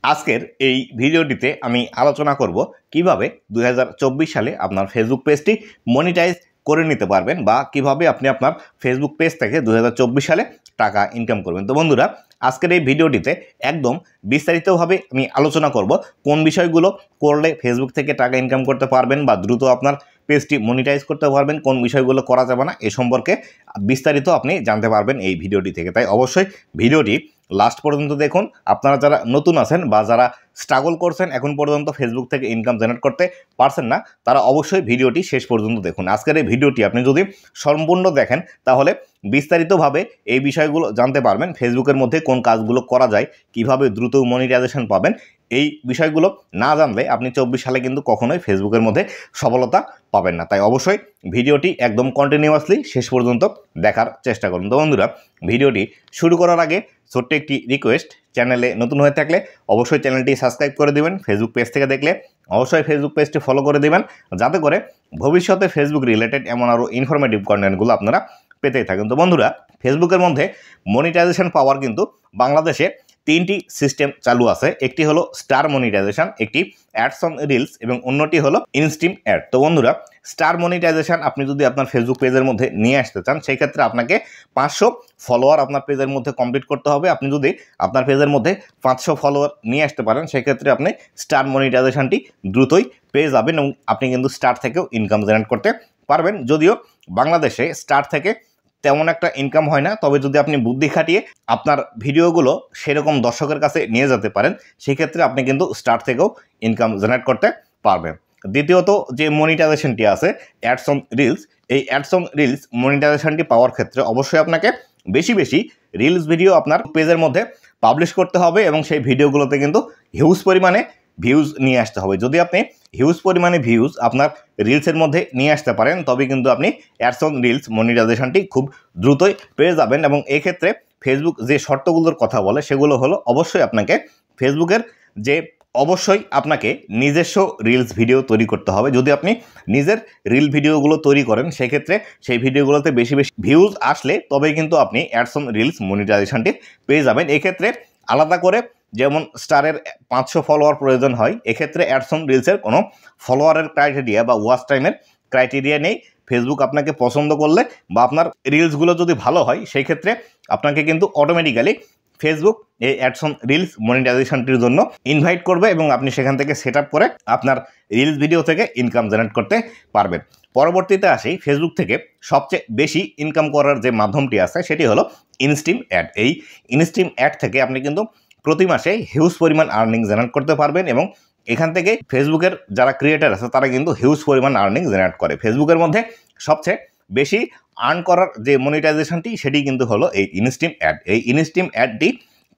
আজকের এই ভিডিওটিতে আমি আলোচনা করব কিভাবে 2024 সালে আপনার ফেসবুক পেজটি মনিটাইজ করে নিতে পারবেন বা কিভাবে আপনি আপনার ফেসবুক পেজ থেকে 2024 সালে টাকা ইনকাম করবেন। তো বন্ধুরা, আজকের এই ভিডিওটিতে একদম বিস্তারিতভাবে আমি আলোচনা করব কোন বিষয়গুলো করলে ফেসবুক থেকে টাকা ইনকাম করতে পারবেন বা দ্রুত আপনার পেজটি মনিটাইজ করতে পারবেন, কোন বিষয়গুলো করা যাবে না এ সম্পর্কে বিস্তারিত আপনি জানতে পারবেন এই ভিডিওটি থেকে। তাই অবশ্যই ভিডিওটি লাস্ট পর্যন্ত দেখুন। আপনারা যারা নতুন আছেন বা যারা স্ট্রাগল করছেন এখন পর্যন্ত ফেসবুক থেকে ইনকাম জেনারেট করতে পারছেন না, তারা অবশ্যই ভিডিওটি শেষ পর্যন্ত দেখুন। আজকের এই ভিডিওটি আপনি যদি সম্পূর্ণ দেখেন তাহলে বিস্তারিতভাবে এই বিষয়গুলো জানতে পারবেন। ফেসবুকের মধ্যে কোন কাজগুলো করা যায়, কিভাবে দ্রুত মনিটাইজেশন পাবেন, এই বিষয়গুলো না জানলে আপনি 24 সালে কিন্তু কখনোই ফেসবুকের মধ্যে সফলতা পাবেন না। তাই অবশ্যই ভিডিওটি একদম কন্টিনিউয়াসলি শেষ পর্যন্ত দেখার চেষ্টা করুন। তো বন্ধুরা, ভিডিওটি শুরু করার আগে ছোট্ট একটি রিকোয়েস্ট, চ্যানেলে নতুন হয়ে থাকলে অবশ্যই চ্যানেলটি সাবস্ক্রাইব করে দেবেন। ফেসবুক পেজ থেকে দেখলে অবশ্যই ফেসবুক পেজটি ফলো করে দেবেন, যাতে করে ভবিষ্যতে ফেসবুক রিলেটেড এমন আরও ইনফরমেটিভ কন্টেন্টগুলো আপনারা পেতেই থাকেন। তো বন্ধুরা, ফেসবুকের মধ্যে মনিটাইজেশন পাওয়ার কিন্তু বাংলাদেশে তিনটি সিস্টেম চালু আছে। একটি হলো স্টার মনিটাইজেশন, একটি অ্যাডস অন রিলস এবং অন্যটি হলো ইনস্ট্রিম অ্যাড। তো বন্ধুরা, স্টার মনিটাইজেশন আপনি যদি আপনার ফেসবুক পেজের মধ্যে নিয়ে আসতে চান, সেই ক্ষেত্রে আপনাকে 500 ফলোয়ার আপনার পেজের মধ্যে কমপ্লিট করতে হবে। আপনি যদি আপনার পেজের মধ্যে 500 ফলোয়ার নিয়ে আসতে পারেন, সেক্ষেত্রে আপনি স্টার মনিটাইজেশনটি দ্রুতই পেয়ে যাবেন এবং আপনি কিন্তু স্টার থেকেও ইনকাম জেনারেট করতে পারবেন। যদিও বাংলাদেশে স্টার থেকে তেমন একটা ইনকাম হয় না, তবে যদি আপনি বুদ্ধি খাটিয়ে আপনার ভিডিওগুলো সেরকম দর্শকের কাছে নিয়ে যেতে পারেন, সেক্ষেত্রে আপনি কিন্তু স্টার থেকেও ইনকাম জেনারেট করতে পারবেন। দ্বিতীয়ত যে মনিটাইজেশনটি আছে অ্যাডস অন রিলস, এই অ্যাডস অন রিলস মনিটাইজেশনটি পাওয়ার ক্ষেত্রে অবশ্যই আপনাকে বেশি বেশি রিলস ভিডিও আপনার পেজের মধ্যে পাবলিশ করতে হবে এবং সেই ভিডিওগুলোতে কিন্তু হিউজ পরিমাণে ভিউজ নিয়ে আসতে হবে। যদি আপনি হিউজ পরিমাণে ভিউজ আপনার রিলসের মধ্যে নিয়ে আসতে পারেন, তবে কিন্তু আপনি অ্যাডস অন রিলস মনিটাইজেশনটি খুব দ্রুতই পেয়ে যাবেন। এবং এক্ষেত্রে ফেসবুক যে শর্তগুলোর কথা বলে সেগুলো হলো অবশ্যই আপনাকে নিজস্ব রিলস ভিডিও তৈরি করতে হবে। যদি আপনি নিজের রিল ভিডিওগুলো তৈরি করেন, সেক্ষেত্রে সেই ভিডিওগুলোতে বেশি বেশি ভিউজ আসলে তবেই কিন্তু আপনি অ্যাডস অন রিলস মনিটাইজেশনটি পেয়ে যাবেন। এক্ষেত্রে আলাদা করে যেমন স্টারের 500 ফলোয়ার প্রয়োজন হয়, এক্ষেত্রে অ্যাডস অন রিলসের কোনো ফলোয়ারের ক্রাইটেরিয়া বা ওয়াচ টাইমের ক্রাইটেরিয়া নেই। ফেসবুক আপনাকে পছন্দ করলে বা আপনার রিলসগুলো যদি ভালো হয়, সেই ক্ষেত্রে আপনাকে কিন্তু অটোমেটিক্যালি ফেসবুক এই অ্যাডস অন রিলস মনিটাইজেশনটির জন্য ইনভাইট করবে এবং আপনি সেখান থেকে সেট আপ করে আপনার রিলস ভিডিও থেকে ইনকাম জেনারেট করতে পারবেন। পরবর্তীতে আসি, ফেসবুক থেকে সবচেয়ে বেশি ইনকাম করার যে মাধ্যমটি আছে সেটি হলো ইনস্ট্রিম অ্যাড। এই ইনস্ট্রিম অ্যাড থেকে আপনি কিন্তু প্রতি মাসে হিউজ পরিমাণ আর্নিং জেনারেট করতে পারবেন এবং এখান থেকে ফেসবুকের যারা ক্রিয়েটার আছে তারা কিন্তু হিউজ পরিমাণ আর্নিং জেনারেট করে। ফেসবুকের মধ্যে সবচেয়ে বেশি আর্ন করার যে মনিটাইজেশনটি সেটি কিন্তু হলো এই ইনস্ট্রিম অ্যাড। এই ইনস্ট্রিম অ্যাডটি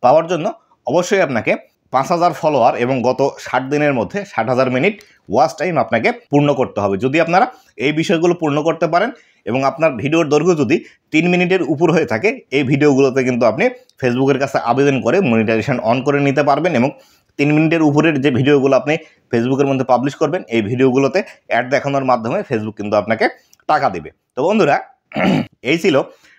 পাওয়ার জন্য অবশ্যই আপনাকে 5000 ফলোয়ার এবং গত 60 দিনের মধ্যে 60,000 মিনিট ওয়াচ টাইম আপনাকে পূর্ণ করতে হবে। যদি আপনারা এই বিষয়গুলো পূর্ণ করতে পারেন এবং আপনার ভিডিওর দৈর্ঘ্য যদি 3 মিনিটের উপর হয়ে থাকে, এই ভিডিওগুলোতে কিন্তু আপনি ফেসবুকের কাছে আবেদন করে মনিটাইজেশন অন করে নিতে পারবেন এবং 3 মিনিটের উপরের যে ভিডিওগুলো আপনি ফেসবুকের মধ্যে পাবলিশ করবেন, এই ভিডিওগুলোতে অ্যাড দেখানোর মাধ্যমে ফেসবুক কিন্তু আপনাকে টাকা দেবে। তো বন্ধুরা, এই ছিল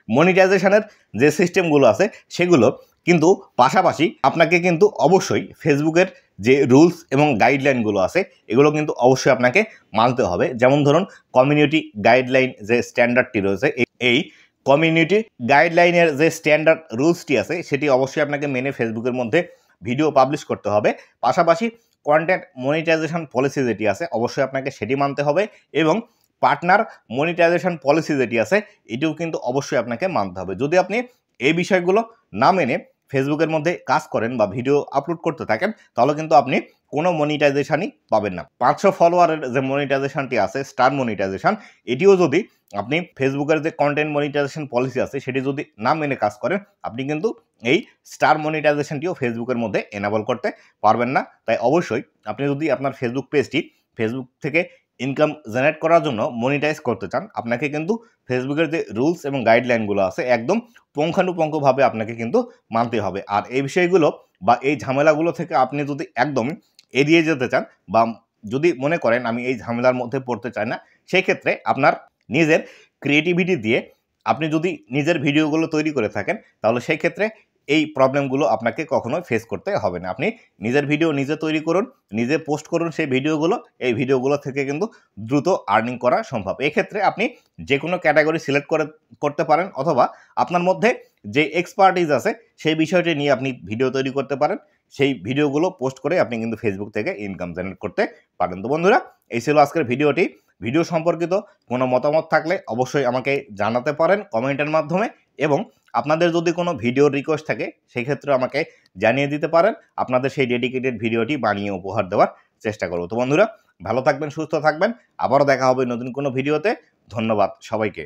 মনিটাইজেশনের যে সিস্টেমগুলো আছে সেগুলো, কিন্তু পাশাপাশি আপনাকে কিন্তু অবশ্যই ফেসবুকের যে রুলস এবং গাইডলাইনগুলো আছে এগুলো কিন্তু অবশ্যই আপনাকে মানতে হবে। যেমন ধরুন, কমিউনিটি গাইডলাইন যে স্ট্যান্ডার্ডটি রয়েছে, এই কমিউনিটি গাইডলাইনের যে স্ট্যান্ডার্ড রুলসটি আছে সেটি অবশ্যই আপনাকে মেনে ফেসবুকের মধ্যে ভিডিও পাবলিশ করতে হবে। পাশাপাশি কন্টেন্ট মনিটাইজেশন পলিসি যেটি আছে অবশ্যই আপনাকে সেটি মানতে হবে এবং পার্টনার মনিটাইজেশন পলিসি যেটি আছে এটিও কিন্তু অবশ্যই আপনাকে মানতে হবে। যদি আপনি এই বিষয়গুলো না মেনে ফেসবুকের মধ্যে কাজ করেন বা ভিডিও আপলোড করতে থাকেন, তাহলে কিন্তু আপনি কোনো মনিটাইজেশনই পাবেন না। 500 ফলোয়ারের যে মনিটাইজেশনটি আছে স্টার মনিটাইজেশন, এটিও যদি আপনি ফেসবুকের যে কন্টেন্ট মনিটাইজেশন পলিসি আছে সেটি যদি না মেনে কাজ করেন, আপনি কিন্তু এই স্টার মনিটাইজেশনটিও ফেসবুকের মধ্যে এনাবল করতে পারবেন না। তাই অবশ্যই আপনি যদি আপনার ফেসবুক পেজটি ফেসবুক থেকে ইনকাম জেনারেট করার জন্য মনিটাইজ করতে চান, আপনাকে কিন্তু ফেসবুকের যে রুলস এবং গাইডলাইনগুলো আছে একদম পুঙ্খানুপুঙ্খভাবে আপনাকে কিন্তু মানতে হবে। আর এই বিষয়গুলো বা এই ঝামেলাগুলো থেকে আপনি যদি একদম এড়িয়ে যেতে চান বা যদি মনে করেন আমি এই ঝামেলার মধ্যে পড়তে চাই না, সেই ক্ষেত্রে আপনার নিজের ক্রিয়েটিভিটি দিয়ে আপনি যদি নিজের ভিডিওগুলো তৈরি করে থাকেন, তাহলে সেই ক্ষেত্রে এই প্রবলেমগুলো আপনাকে কখনোই ফেস করতে হবে না। আপনি নিজের ভিডিও নিজে তৈরি করুন, নিজে পোস্ট করুন সেই ভিডিওগুলো। এই ভিডিওগুলো থেকে কিন্তু দ্রুত আর্নিং করা সম্ভব। এক্ষেত্রে আপনি যে কোনো ক্যাটাগরি সিলেক্ট করতে পারেন, অথবা আপনার মধ্যে যে এক্সপার্টিজ আছে সেই বিষয়টি নিয়ে আপনি ভিডিও তৈরি করতে পারেন। সেই ভিডিওগুলো পোস্ট করে আপনি কিন্তু ফেসবুক থেকে ইনকাম জেনারেট করতে পারেন। তো বন্ধুরা, এই ছিল আজকের ভিডিওটি। ভিডিও সম্পর্কিত কোনো মতামত থাকলে অবশ্যই আমাকে জানাতে পারেন কমেন্টের মাধ্যমে, এবং আপনাদের যদি কোনো ভিডিওর রিকোয়েস্ট থাকে সেক্ষেত্রে আমাকে জানিয়ে দিতে পারেন। আপনাদের সেই ডেডিকেটেড ভিডিওটি বানিয়ে উপহার দেওয়ার চেষ্টা করব। তো বন্ধুরা, ভালো থাকবেন, সুস্থ থাকবেন। আবারও দেখা হবে নতুন কোনো ভিডিওতে। ধন্যবাদ সবাইকে।